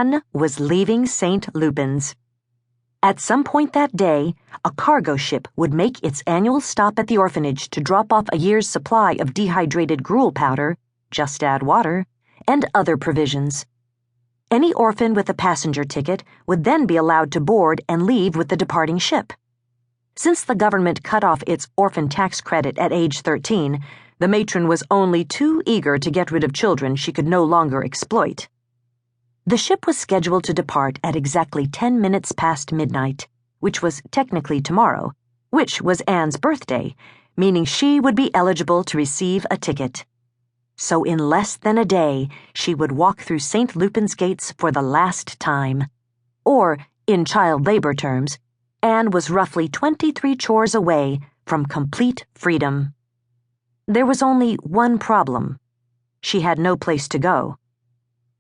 Anne was leaving St. Lupin's. At some point that day, a cargo ship would make its annual stop at the orphanage to drop off a year's supply of dehydrated gruel powder, just add water, and other provisions. Any orphan with a passenger ticket would then be allowed to board and leave with the departing ship. Since the government cut off its orphan tax credit at age 13, the matron was only too eager to get rid of children she could no longer exploit. The ship was scheduled to depart at exactly 10 minutes past midnight, which was technically tomorrow, which was Anne's birthday, meaning she would be eligible to receive a ticket. So in less than a day, she would walk through St. Lupin's gates for the last time. Or, in child labor terms, Anne was roughly 23 chores away from complete freedom. There was only one problem. She had no place to go.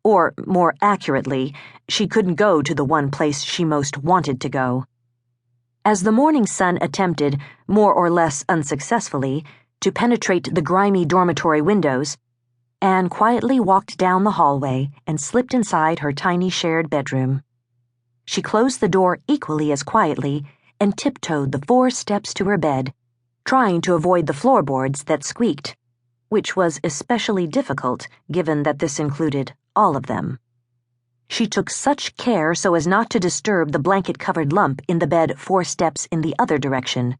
Or, more accurately, she couldn't go to the one place she most wanted to go. As the morning sun attempted, more or less unsuccessfully, to penetrate the grimy dormitory windows, Anne quietly walked down the hallway and slipped inside her tiny shared bedroom. She closed the door equally as quietly and tiptoed the 4 steps to her bed, trying to avoid the floorboards that squeaked, which was especially difficult given that this included all of them. She took such care so as not to disturb the blanket-covered lump in the bed 4 steps in the other direction.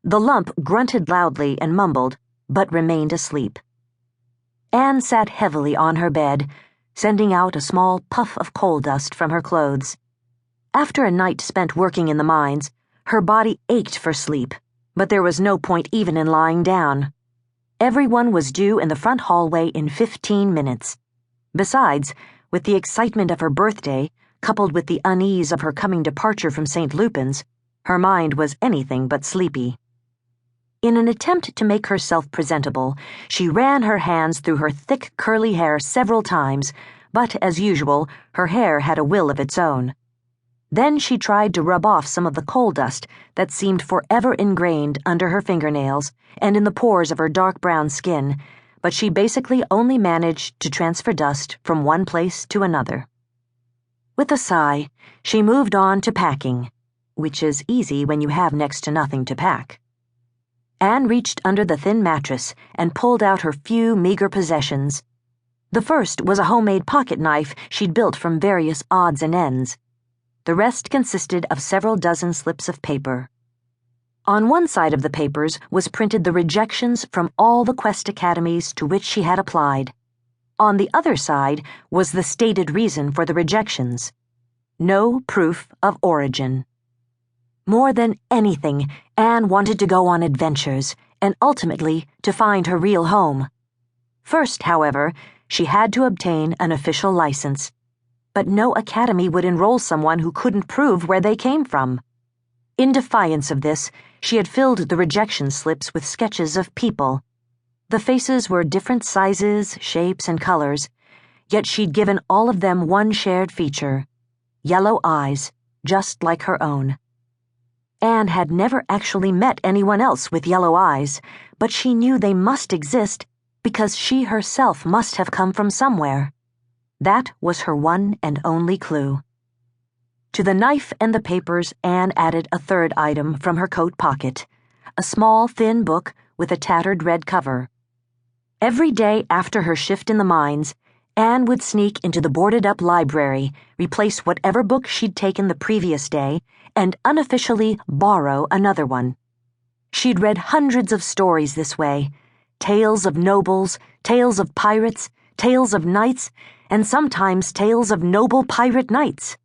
The lump grunted loudly and mumbled, but remained asleep. Anne sat heavily on her bed, sending out a small puff of coal dust from her clothes. After a night spent working in the mines, her body ached for sleep, but there was no point even in lying down. Everyone was due in the front hallway in 15 minutes. Besides, with the excitement of her birthday, coupled with the unease of her coming departure from St. Lupin's, her mind was anything but sleepy. In an attempt to make herself presentable, she ran her hands through her thick curly hair several times, but, as usual, her hair had a will of its own. Then she tried to rub off some of the coal dust that seemed forever ingrained under her fingernails and in the pores of her dark brown skin, but she basically only managed to transfer dust from one place to another. With a sigh, she moved on to packing, which is easy when you have next to nothing to pack. Anne reached under the thin mattress and pulled out her few meager possessions. The first was a homemade pocket knife she'd built from various odds and ends. The rest consisted of several dozen slips of paper. On one side of the papers was printed the rejections from all the Quest academies to which she had applied. On the other side was the stated reason for the rejections: no proof of origin. More than anything, Anne wanted to go on adventures and ultimately to find her real home. First, however, she had to obtain an official license, but no academy would enroll someone who couldn't prove where they came from. In defiance of this, she had filled the rejection slips with sketches of people. The faces were different sizes, shapes, and colors, yet she'd given all of them one shared feature: yellow eyes, just like her own. Anne had never actually met anyone else with yellow eyes, but she knew they must exist because she herself must have come from somewhere. That was her one and only clue. To the knife and the papers, Anne added a third item from her coat pocket: a small, thin book with a tattered red cover. Every day after her shift in the mines, Anne would sneak into the boarded-up library, replace whatever book she'd taken the previous day, and unofficially borrow another one. She'd read hundreds of stories this way: tales of nobles, tales of pirates, tales of knights, and sometimes tales of noble pirate knights.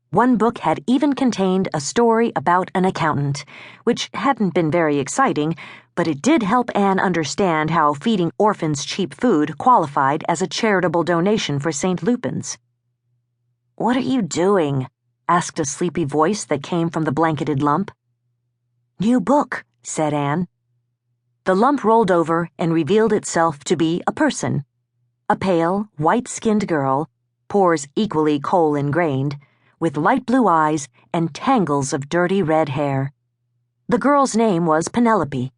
One book had even contained a story about an accountant, which hadn't been very exciting, but it did help Anne understand how feeding orphans cheap food qualified as a charitable donation for St. Lupin's. "What are you doing?" asked a sleepy voice that came from the blanketed lump. "New book," said Anne. The lump rolled over and revealed itself to be a person. A pale, white-skinned girl, pores equally coal-ingrained, with light blue eyes and tangles of dirty red hair. The girl's name was Penelope.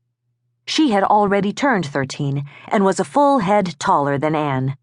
She had already turned 13 and was a full head taller than Anne.